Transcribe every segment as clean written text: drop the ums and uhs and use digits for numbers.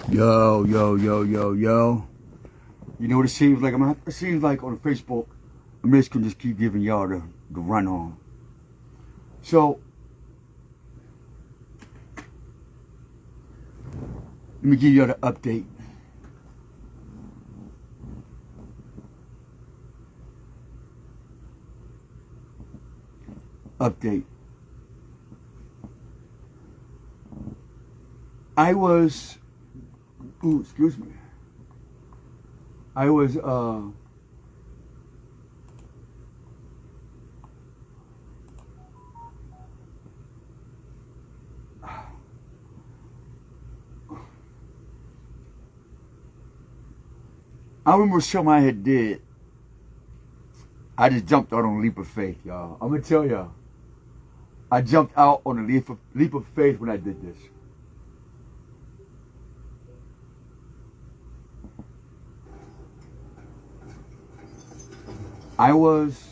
Yo, yo, yo, yo, yo. You know what it seems like? It seems like on Facebook, I'm just gonna just keep giving y'all the run on. So, let me give y'all the update. I was, excuse me. I was, I remember something I had did. I just jumped out on a leap of faith, y'all. I'm gonna tell y'all. I jumped out on a leap of faith when I did this. I was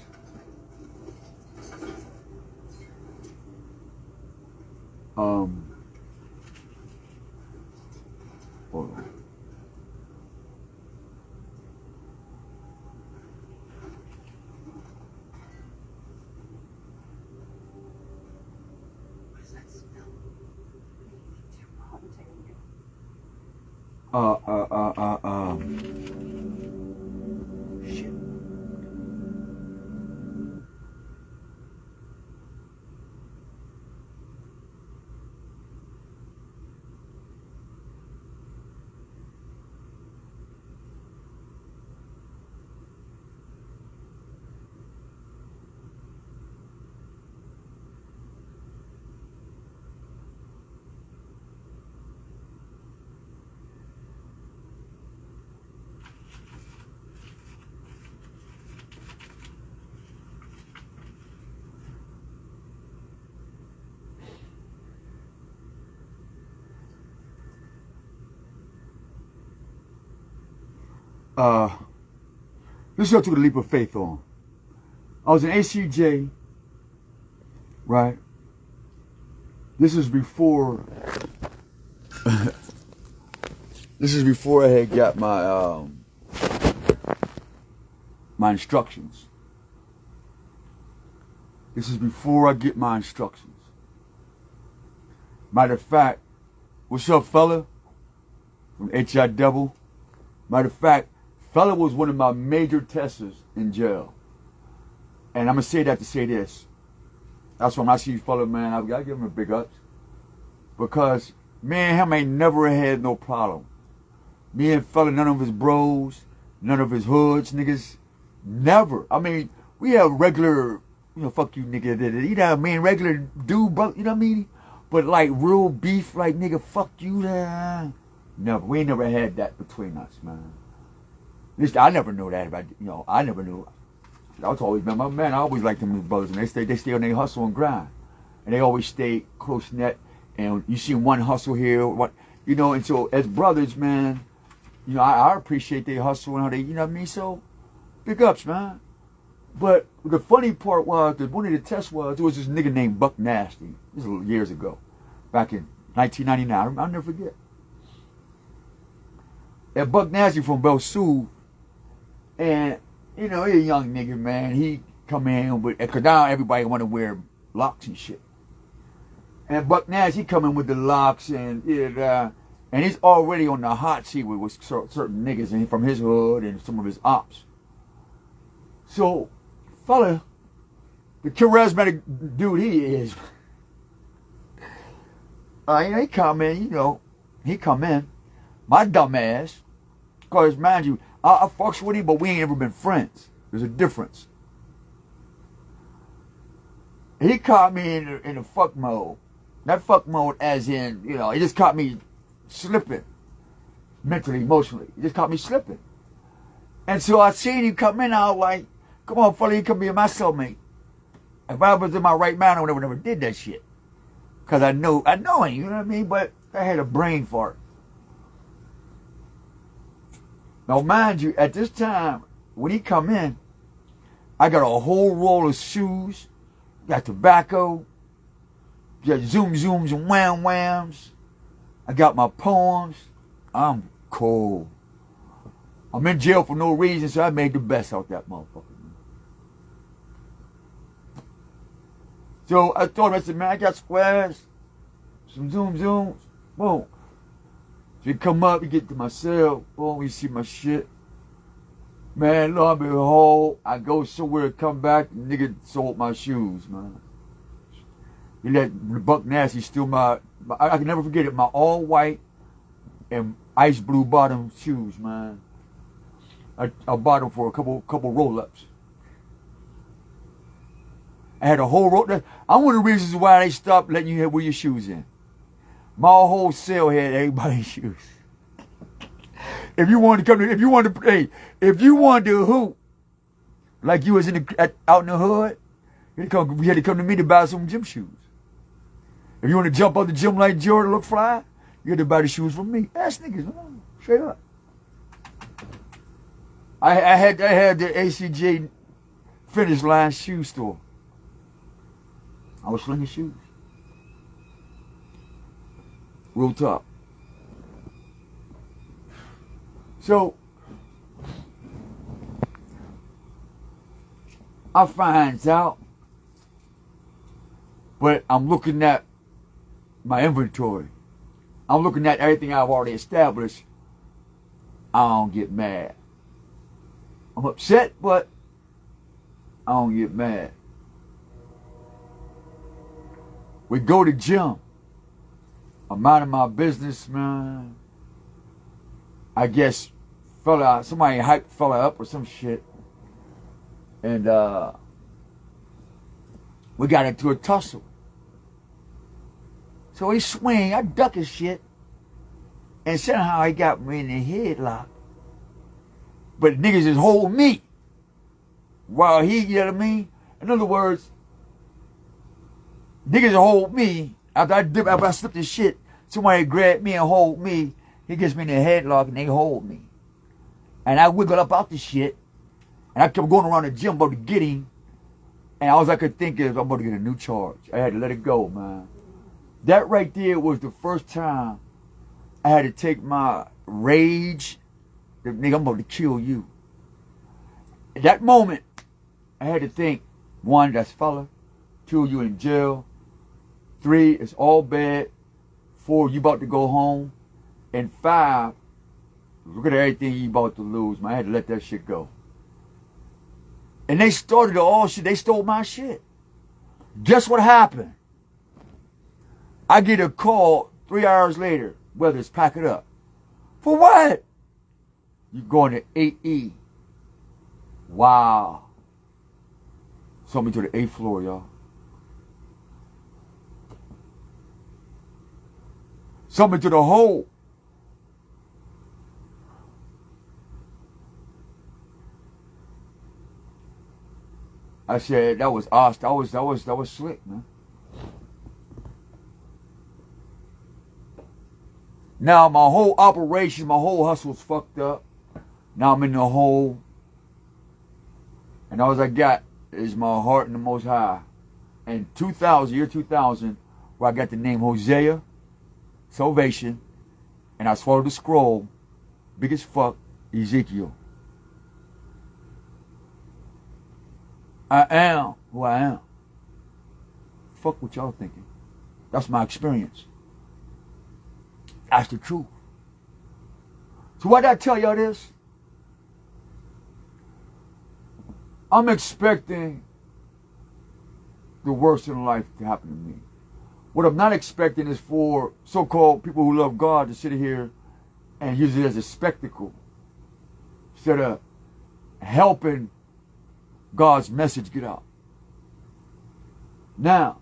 hold on. Shit. This is what I took a leap of faith on. I was in ACJ, right? This is before this is before I had got my my instructions. This is before I get my instructions. Matter of fact, what's up, fella? From HI Double. Matter of fact, fella was one of my major testers in jail. And I'm going to say that to say this. That's why when I see you fella, man, I got to give him a big ups. Because me and him ain't never had no problem. Me and fella, none of his bros, none of his hoods, niggas, never. I mean, we have regular, fuck you, nigga. You know what I mean? Regular dude, brother, you know what I mean? But like real beef, like, nigga, fuck you, never. We ain't never had that between us, man. At least I never knew that about, I never knew. I was always, man, I always liked them brothers, and they stay on their hustle and grind. And they always stay close knit, and you see one hustle here, and so as brothers, man, I appreciate their hustle and how they, you know what I mean? So, big ups, man. But the funny part was that one of the tests was, there was this nigga named Buck Nasty. This was years ago, back in 1999. I'll never forget. That Buck Nasty from Bel Sur, and he a young nigga, man. He come in with, cause now everybody want to wear locks and shit. And Buck Nasty come in with the locks and he's already on the hot seat with certain niggas and from his hood and some of his ops. So, fella, the charismatic dude he is, he come in, my dumb ass. Because, mind you, I fucks with him, but we ain't ever been friends. There's a difference. He caught me in a fuck mode. Not fuck mode as in, he just caught me slipping. Mentally, emotionally. He just caught me slipping. And so I seen him come in, I was like, come on, fella, you come be my cellmate. If I was in my right mind, I would never did that shit. Because I know him, you know what I mean? But I had a brain fart. Now, mind you, at this time, when he come in, I got a whole roll of shoes, got tobacco, got zoom zooms and wham whams. I got my poems. I'm cold. I'm in jail for no reason, so I made the best out that motherfucker. So I told him, I said, man, I got squares, some zooms, boom. So you come up, you get to my cell, boom, you see my shit. Man, lo and behold, I go somewhere, come back, the nigga sold my shoes, man. He let Buck Nasty steal I can never forget it, my all white and ice blue bottom shoes, man. I bought them for a couple roll-ups. I had a whole roll. I'm one of the reasons why they stopped letting you wear your shoes in. My whole cell had everybody's shoes. If you wanted to if you wanted to hoop, like you was out in the hood, you had to come to me to buy some gym shoes. If you want to jump out the gym like Jordan, look fly, you had to buy the shoes from me. Ass niggas, man. Straight up. I had the ACJ Finish Line shoe store. I was slinging shoes. Real talk. So I finds out, but I'm looking at my inventory. I'm looking at everything I've already established. I don't get mad. I'm upset, but I don't get mad. We go to gym. I'm minding my business, man. I guess somebody hyped fella up or some shit. And we got into a tussle. So he swing, I duck his shit. And somehow he got me in the headlock. But niggas just hold me. While he, you know what I mean? In other words, niggas hold me. After I slip this shit, somebody grab me and hold me. He gets me in the headlock and they hold me. And I wiggled up out the shit. And I kept going around the gym about to get him. And all I could think is, I'm about to get a new charge. I had to let it go, man. That right there was the first time I had to take my rage. Nigga, I'm about to kill you. At that moment, I had to think, 1, that's fella. 2, you in jail. 3, it's all bad. 4, you about to go home. And 5, look at everything you about to lose, man. I had to let that shit go. And they started all shit. They stole my shit. Guess what happened? I get a call 3 hours later. Whether it's pack it up. For what? You going to 8E. Wow. Sent me to the 8th floor, y'all. Sent me to the hole. I said, that was awesome. That was slick, man. Now my whole operation, my whole hustle's fucked up. Now I'm in the hole. And all I got is my heart in the Most High. And year 2000, where I got the name Hosea, Salvation, and I swallowed the scroll, big as fuck, Ezekiel. I am who I am. Fuck what y'all thinking. That's my experience. That's the truth. So why did I tell y'all this? I'm expecting the worst in life to happen to me. What I'm not expecting is for so-called people who love God to sit here and use it as a spectacle instead of helping God's message get out. Now,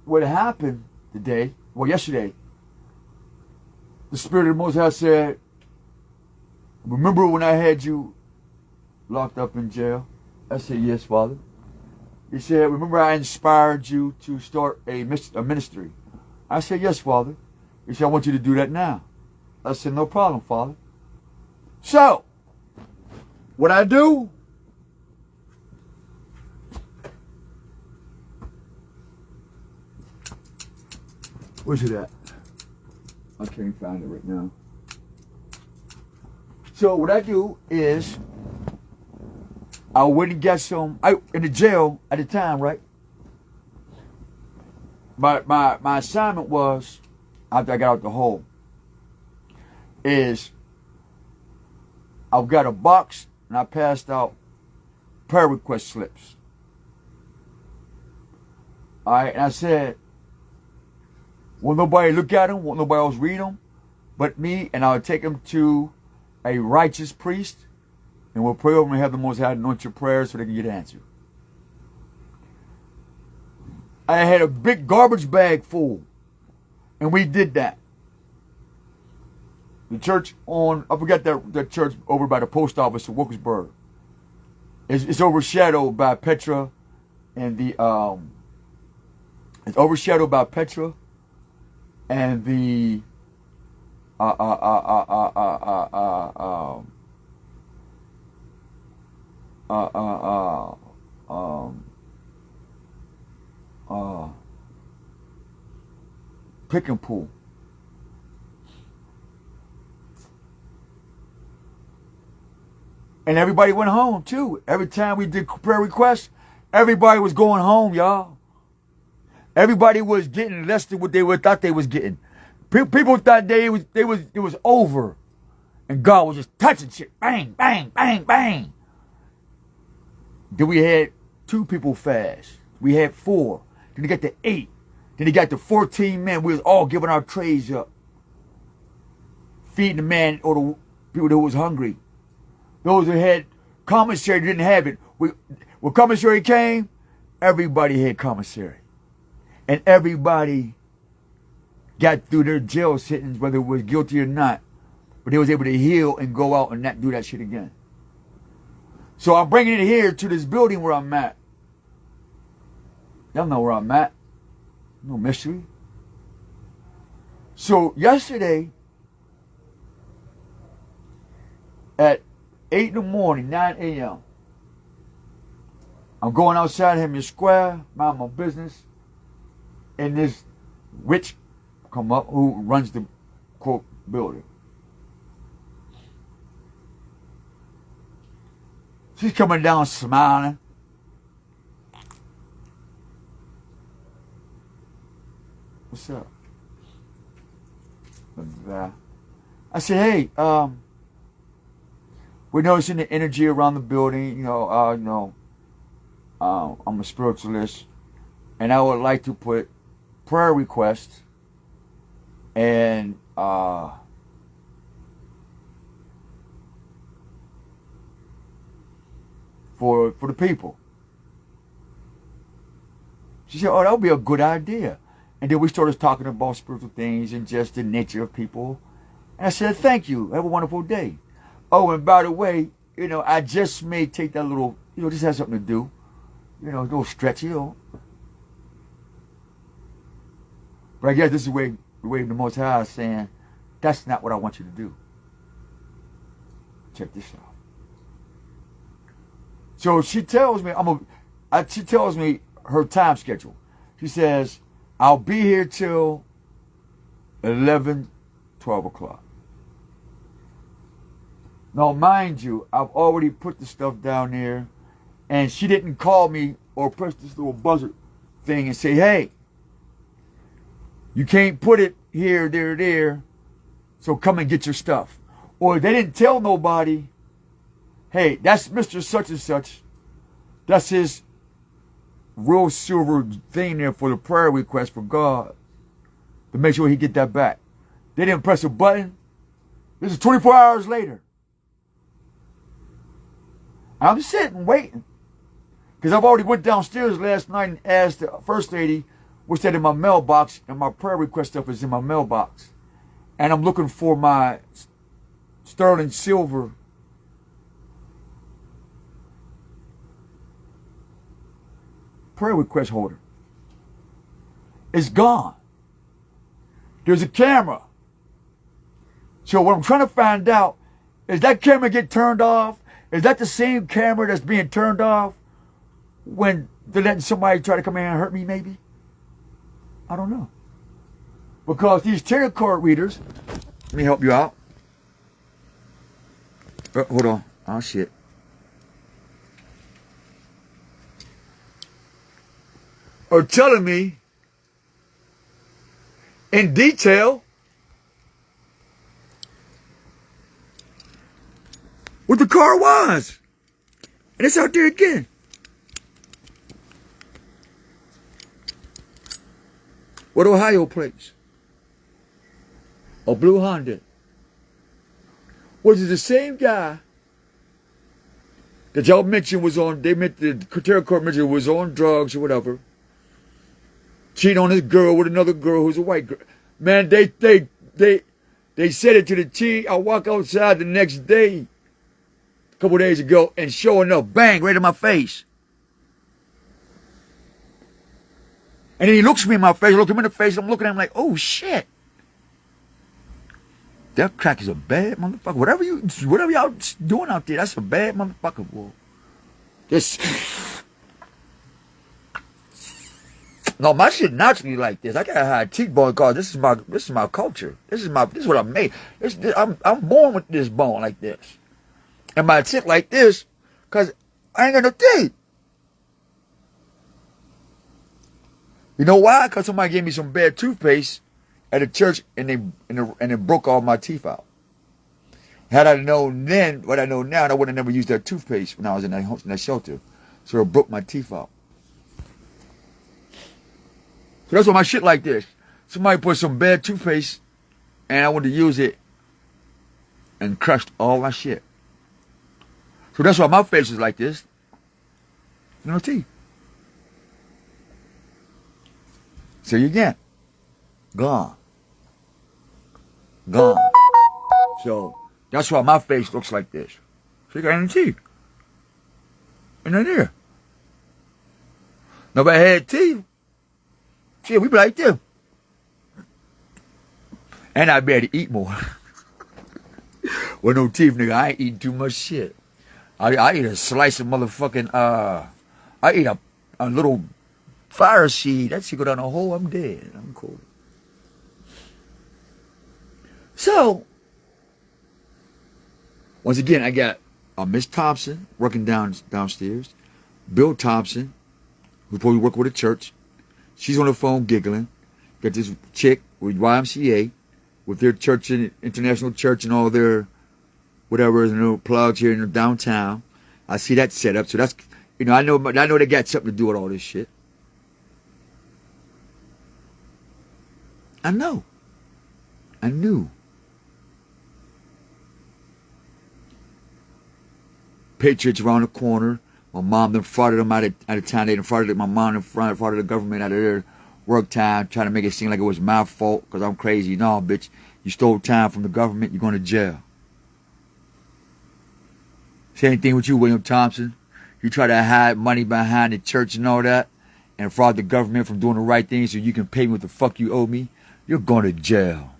what happened yesterday, the Spirit of the Most High said, remember when I had you locked up in jail? I said, yes, Father. He said, remember I inspired you to start a ministry? I said, yes, Father. He said, I want you to do that now. I said, no problem, Father. So, what I do? Where's it at? I can't find it right now. So what I do is I went and got some. In the jail at the time, right? My assignment was, after I got out the hole, is I've got a box and I passed out prayer request slips. All right, and I said, won't nobody look at them, won't nobody else read them but me, and I'll take them to a righteous priest, and we'll pray over them and have the Most High anoint your prayers so they can get answered. I had a big garbage bag full, and we did that. The church I forgot that church over by the post office in Wilkesburg. It's overshadowed by Petra, and it's overshadowed by Petra, and the pick and pull. And everybody went home too. Every time we did prayer requests, everybody was going home, y'all. Everybody was getting less than what they thought they was getting. People thought it was over, and God was just touching shit, bang, bang, bang, bang. Then we had 2 people fast. We had 4. Then they got to 8. Then they got to 14 men. We was all giving our trays up, feeding the man or the people that was hungry. Those who had commissary didn't have it. When commissary came, everybody had commissary. And everybody got through their jail sentence, whether it was guilty or not. But they was able to heal and go out and not do that shit again. So I'm bringing it here to this building where I'm at. Y'all know where I'm at. No mystery. So yesterday, at 8 in the morning, 9 a.m., I'm going outside Hemian Square, mind my business, and this witch come up who runs the quote building. She's coming down smiling. What's up? I said, hey, we're noticing the energy around the building. I'm a spiritualist, and I would like to put prayer requests and for the people. She said, oh, that would be a good idea. And then we started talking about spiritual things and just the nature of people. And I said, thank you. Have a wonderful day. Oh, and by the way, I just may take that little, just have something to do. A little stretch, But I guess this is the way the Most High is saying, that's not what I want you to do. Check this out. So she tells me, she tells me her time schedule. She says, I'll be here till 11, 12 o'clock. Now, mind you, I've already put the stuff down there, and she didn't call me or press this little buzzer thing and say, hey, you can't put it here, there, so come and get your stuff. Or they didn't tell nobody, hey, that's Mr. Such and Such. That's his real silver thing there for the prayer request for God to make sure he get that back. They didn't press a button. This is 24 hours later. I'm sitting waiting because I've already went downstairs last night and asked the first lady what's that in my mailbox, and my prayer request stuff is in my mailbox, and I'm looking for my sterling silver prayer request holder. It's gone. There's a camera. So what I'm trying to find out is that camera get turned off? Is that the same camera that's being turned off when they're letting somebody try to come in and hurt me, maybe? I don't know. Because these tarot card readers, let me help you out. Hold on. Oh, shit. Are telling me in detail what the car was. And it's out there again. What Ohio plates? A blue Honda. Was it the same guy that y'all mentioned was on, they meant the Terror Court mentioned was on drugs or whatever, cheating on his girl with another girl who's a white girl. Man, they said it to the T. I walk outside the next day, a couple days ago, and sure enough, bang, right in my face. And then he looks me in my face, I look him in the face, I'm looking at him like, oh shit. That crack is a bad motherfucker. Whatever y'all doing out there, that's a bad motherfucker, boy. No, my shit naturally like this. I got a high teeth bone because this is my culture. This is what I made. I'm born with this bone like this. And my teeth like this, cause I ain't got no teeth. You know why? Cause somebody gave me some bad toothpaste at a church and they broke all my teeth out. Had I known then what I know now, I would have never used that toothpaste when I was in that shelter. So it broke my teeth out. So that's why my shit like this. Somebody put some bad toothpaste and I wanted to use it and crushed all my shit. So that's why my face is like this. No teeth. So you get gone. Gone. So that's why my face looks like this. So you got any teeth. And they're there. Nobody had teeth. Shit, we be like them. And I better eat more. With no teeth, nigga, I ain't eating too much shit. I eat a slice of motherfucking, I eat a little fire seed. That shit go down a hole, I'm dead. I'm cool. So, once again, I got Miss Thompson working downstairs. Bill Thompson, who's probably working with a church. She's on the phone giggling. Got this chick with YMCA, with their church and international church and all their whatever, plugs here in the downtown. I see that set up. So that's, I know they got something to do with all this shit. I know. I knew. Patriots around the corner. My mom done farted them out of town. They done farted my mom done farted the government out of their work time, trying to make it seem like it was my fault because I'm crazy. No, bitch. You stole time from the government, you're going to jail. Same thing with you, William Thompson. You try to hide money behind the church and all that and fraud the government from doing the right thing so you can pay me what the fuck you owe me. You're going to jail.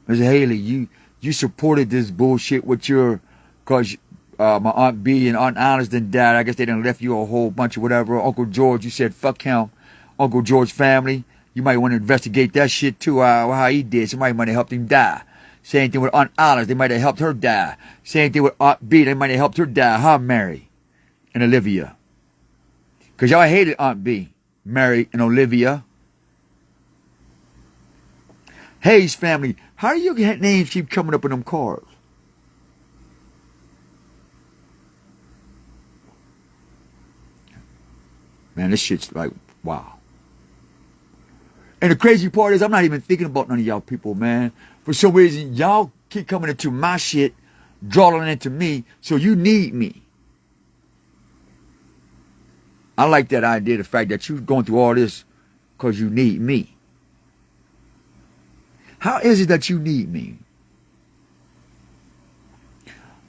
Mr. Haley, you supported this bullshit with your, because my Aunt B and Aunt Alice done died. I guess they done left you a whole bunch of whatever. Uncle George, you said fuck him. Uncle George's family, you might want to investigate that shit too, how he did. Somebody might have helped him die. Same thing with Aunt Alice, they might have helped her die. Same thing with Aunt B, they might have helped her die. Huh, Mary and Olivia? Because y'all hated Aunt B, Mary and Olivia. Hayes family, how do your names keep coming up in them cards? Man, this shit's like, wow. And the crazy part is I'm not even thinking about none of y'all people, man. For some reason, y'all keep coming into my shit, drawing into me, so you need me. I like that idea, the fact that you're going through all this because you need me. How is it that you need me?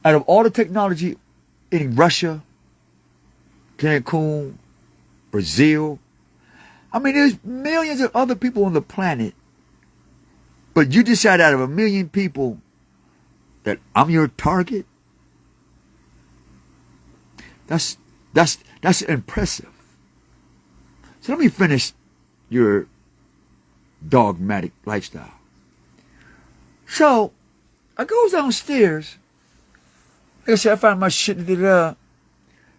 Out of all the technology in Russia, Cancun, Brazil, I mean, there's millions of other people on the planet, but you decide out of a million people that I'm your target? That's impressive. So let me finish your dogmatic lifestyle. So I goes downstairs Like I said, I found my shit.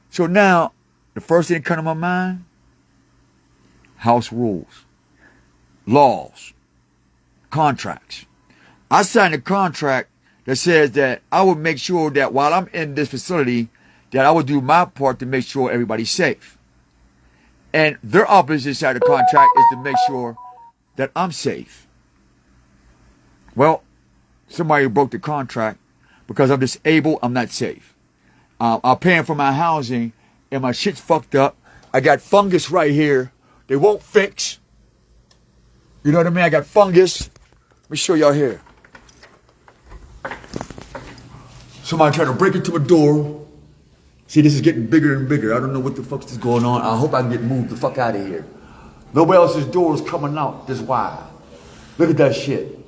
So now, the first thing that come to my mind, house rules, laws, contracts. I signed a contract that says that I will make sure that while I'm in this facility, that I will do my part to make sure everybody's safe. And their opposite side of the contract is to make sure that I'm safe. Well, somebody broke the contract because I'm disabled, I'm not safe. I'm paying for my housing and my shit's fucked up. I got fungus right here. They won't fix. You know what I mean? I got fungus. Let me show y'all here. Somebody trying to break into a door. See, this is getting bigger and bigger. I don't know what the fuck is going on. I hope I can get moved the fuck out of here. Nobody else's door is coming out this wide. Look at that shit.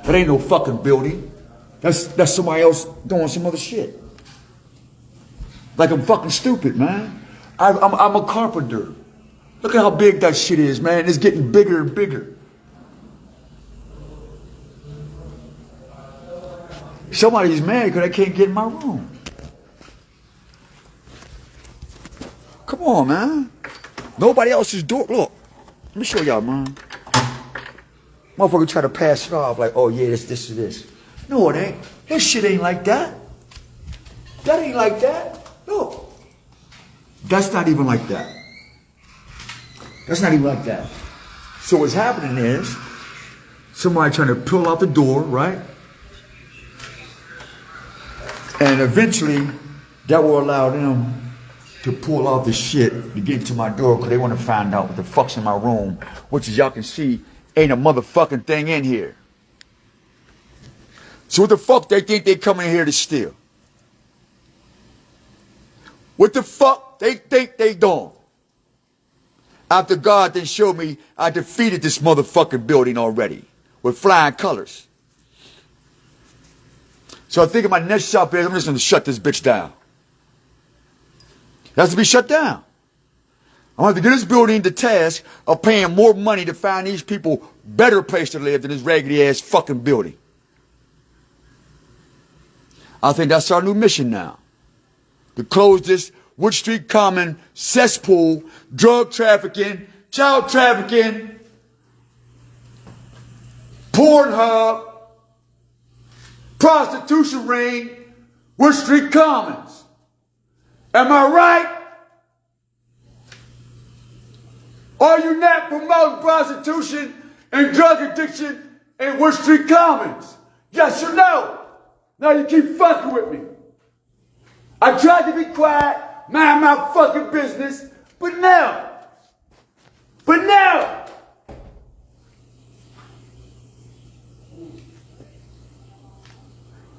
That ain't no fucking building. That's somebody else doing some other shit. Like I'm fucking stupid, man. I'm a carpenter. Look at how big that shit is, man. It's getting bigger and bigger. Somebody's mad because they can't get in my room. Come on, man. Nobody else's door. Look. Let me show y'all, man. Motherfucker try to pass it off like, oh yeah, this or this. No, it ain't. This shit ain't like that. That ain't like that. No. That's not even like that. That's not even like that. So what's happening is somebody trying to pull out the door, right? And eventually that will allow them to pull off the shit to get into my door because they want to find out what the fuck's in my room, which as y'all can see, ain't a motherfucking thing in here. So what the fuck they think they coming in here to steal? What the fuck they think they doing? After God then showed me I defeated this motherfucking building already with flying colors. So I think my next stop is I'm just going to shut this bitch down. It has to be shut down. I'm going to have to get this building the task of paying more money to find these people better place to live than this raggedy ass fucking building. I think that's our new mission now. To close this Wood Street Common cesspool, drug trafficking, child trafficking, Pornhub, prostitution ring, Wood Street Commons. Am I right? Are you not promoting prostitution and drug addiction in Wood Street Commons? Yes or no? Now you keep fucking with me. I tried to be quiet, mind my fucking business, but now.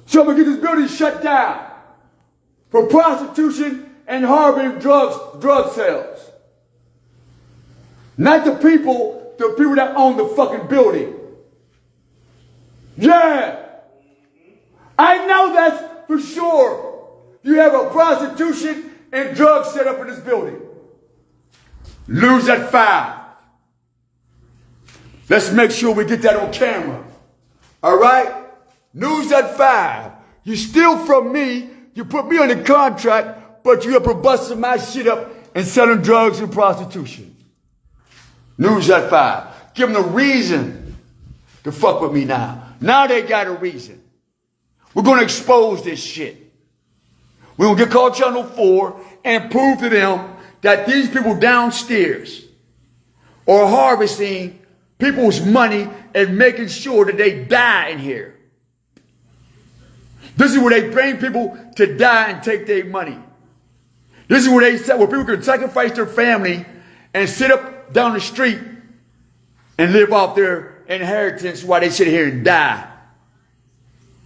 So I'm gonna get this building shut down for prostitution and harboring drug sales. Not the people that own the fucking building. Yeah. I know that's for sure. You have a prostitution and drugs set up in this building. Lose that 5. Let's make sure we get that on camera. All right? Lose that 5. You steal from me. You put me on the contract, but you up for busting my shit up and selling drugs and prostitution. Lose that 5. Give them a reason to fuck with me now. Now they got a reason. We're going to expose this shit. We're going to get called Channel 4 and prove to them that these people downstairs are harvesting people's money and making sure that they die in here. This is where they bring people to die and take their money. This is where people can sacrifice their family and sit up down the street and live off their inheritance while they sit here and die.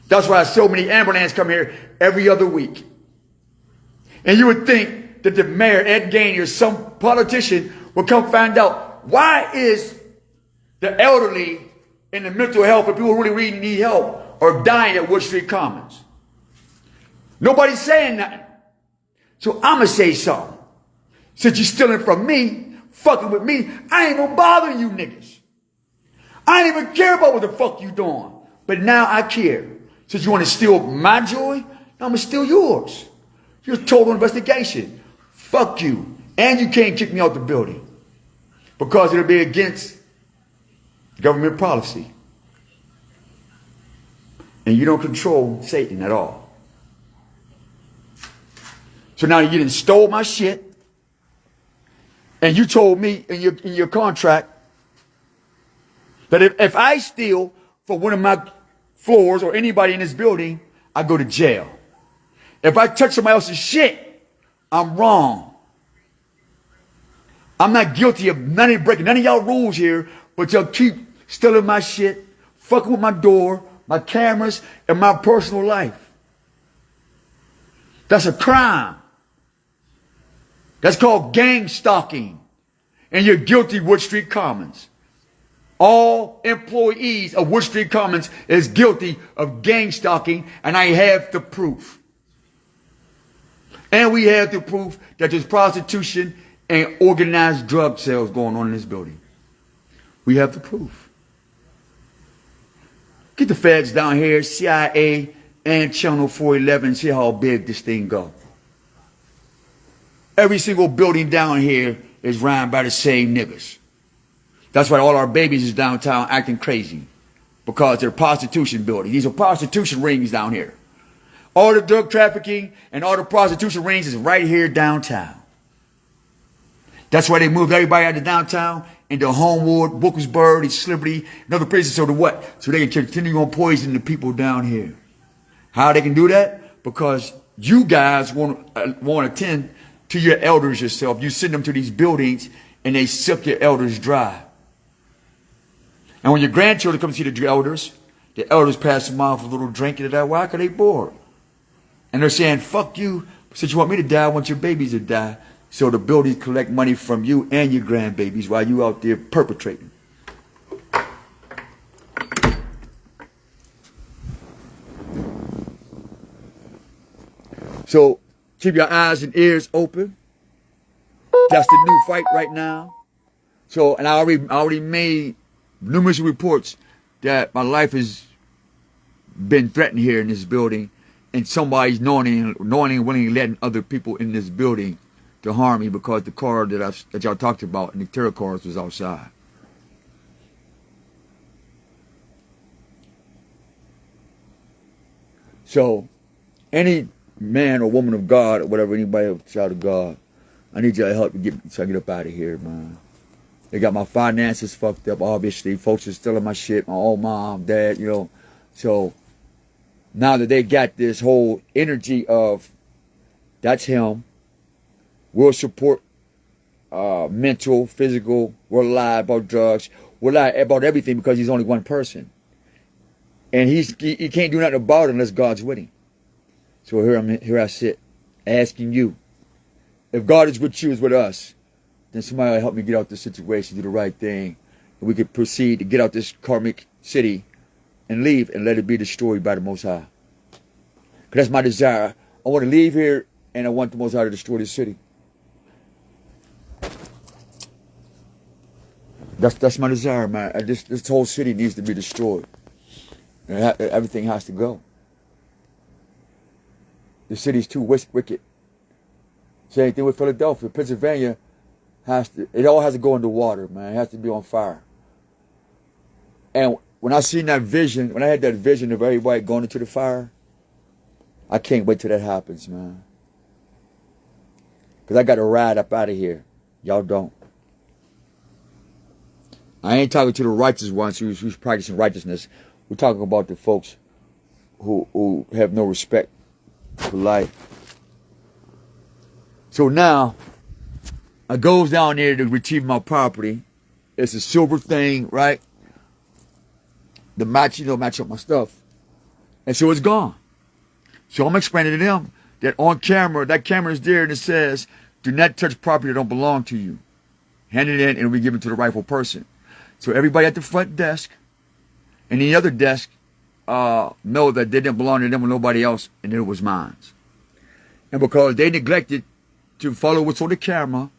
That's why so many ambulances come here every other week. And you would think that the mayor, Ed Gainey, or some politician would come find out why is the elderly and the mental health and people who really need help are dying at Wood Street Commons. Nobody's saying nothing. So I'm going to say something. Since you're stealing from me, fucking with me, I ain't going to bother you niggas. I ain't even care about what the fuck you doing. But now I care. Since you want to steal my joy, I'm going to steal yours. You're total investigation. Fuck you. And you can't kick me out the building. Because it'll be against government policy. And you don't control Satan at all. So now you done stole my shit. And you told me in your contract that if I steal for one of my floors or anybody in this building, I go to jail. If I touch somebody else's shit, I'm wrong. I'm not guilty of breaking none of y'all rules here, but y'all keep stealing my shit, fucking with my door, my cameras, and my personal life. That's a crime. That's called gang stalking. And you're guilty, Wood Street Commons. All employees of Wood Street Commons is guilty of gang stalking, and I have the proof. And we have the proof that there's prostitution and organized drug sales going on in this building. We have the proof. Get the feds down here, CIA and Channel 411, see how big this thing goes. Every single building down here is run by the same niggas. That's why all our babies is downtown acting crazy. Because they're prostitution buildings. These are prostitution rings down here. All the drug trafficking and all the prostitution rings is right here downtown. That's why they moved everybody out of downtown into Homewood, Bookersburg, East Liberty, and other places. So to what? So they can continue on poisoning the people down here. How they can do that? Because you guys won't attend to your elders yourself. You send them to these buildings and they suck your elders dry. And when your grandchildren come to see the elders pass them off a little drink and they're like, why? Because they bored. And they're saying, fuck you. Since you want me to die, I want your babies to die. So the buildings collect money from you and your grandbabies while you out there perpetrating. So keep your eyes and ears open. That's the new fight right now. So, and I already made numerous reports that my life has been threatened here in this building, and somebody's knowing and willingly letting other people in this building to harm me because the car that y'all talked about and the terror cars was outside. So, any man or woman of God or whatever, anybody child of God, I need y'all help me so I get up out of here, man. They got my finances fucked up, obviously. Folks are stealing my shit, my old mom, dad, you know. So, now that they got this whole energy of, that's him, we'll support mental, physical, we'll lie about drugs, we'll lie about everything because he's only one person. And he can't do nothing about it unless God's with him. So here I sit, asking you, if God is with you, is with us, then somebody will help me get out this situation, do the right thing, and we could proceed to get out this karmic city and leave and let it be destroyed by the Most High. Because that's my desire. I want to leave here and I want the Most High to destroy this city. That's my desire, man. This whole city needs to be destroyed. And everything has to go. The city's too wicked. Same thing with Philadelphia. Pennsylvania it all has to go into water, man. It has to be on fire. And when I seen that vision, when I had that vision of everybody going into the fire, I can't wait till that happens, man. Because I got to ride up out of here. Y'all don't. I ain't talking to the righteous ones who's practicing righteousness. We're talking about the folks who have no respect for life. So now, I goes down there to retrieve my property. It's a silver thing, right? The match up my stuff. And so it's gone. So I'm explaining to them that on camera, that camera is there and it says, do not touch property that don't belong to you. Hand it in and we give it to the rightful person. So everybody at the front desk and the other desk know that they didn't belong to them or nobody else, and it was mine. And because they neglected to follow what's on the camera,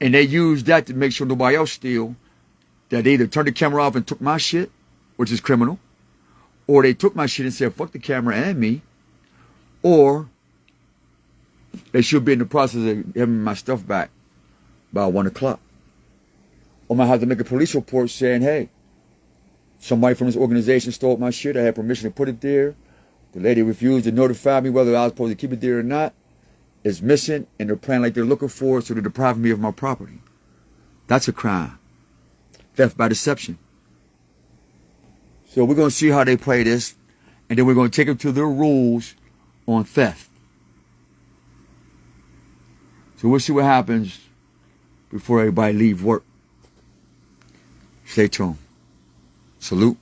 and they used that to make sure nobody else steal, that they either turned the camera off and took my shit, which is criminal, or they took my shit and said, fuck the camera and me, or they should be in the process of having my stuff back by 1 o'clock. Or I might have to make a police report saying, hey, somebody from this organization stole my shit. I had permission to put it there. The lady refused to notify me whether I was supposed to keep it there or not. It's missing, and they're playing like they're looking for it, so they're depriving me of my property. That's a crime. Theft by deception. So we're going to see how they play this, and then we're going to take them to their rules on theft. So we'll see what happens before everybody leave work. Stay tuned. Salute.